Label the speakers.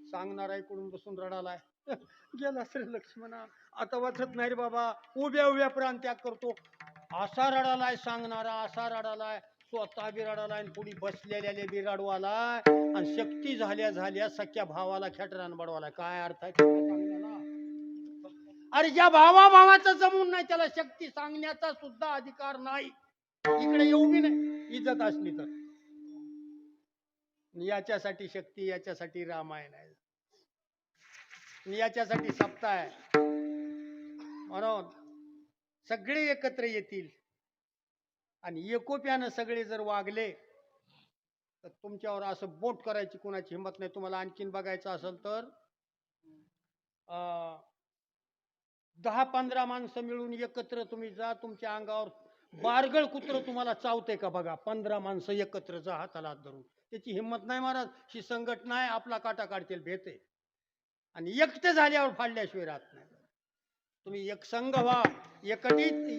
Speaker 1: सांगणार ऐकून बसून रडालाय. गेला श्री लक्ष्मणा, आता वाचत नाही रे बाबा, उभ्या उभ्या प्राण त्याग करतो. असा रडालाय सांगणारा, असा रडालाय, स्वतः बी रडालाय आणि पुढे बसलेल्या बी रडवालाय, आणि शक्ती झाल्या झाल्या सख्या भावाला खेटरान बडवालाय. काय अर्थ आहे सांगण्याला? अरे ज्या भावाभावाचं जमून नाही त्याला शक्ती सांगण्याचा सुद्धा अधिकार नाही. इकडे येऊ बी नाही इज्जत असली तर. याच्यासाठी शक्ती, याच्यासाठी रामायण आहे, याच्यासाठी सप्ताह आहे. म्हणून सगळे एकत्र येतील आणि एकोप्यानं सगळे जर वागले तर तुमच्यावर असं बोट करायची कुणाची हिंमत नाही. तुम्हाला आणखीन बघायचं असेल तर 10-15 माणसं मिळून एकत्र तुम्ही जा, तुमच्या अंगावर बारगळ कुत्र तुम्हाला चावते का बघा. 15 माणसं एकत्र जा हाताला हात धरून. त्याची हिंमत नाही महाराज. ही संघटना आहे, आपला काटा काढतील भेटे, आणि एकटे झाल्यावर फाडल्याशिवाय राहत नाही. तुम्ही एक संघ व्हा, एकत्रित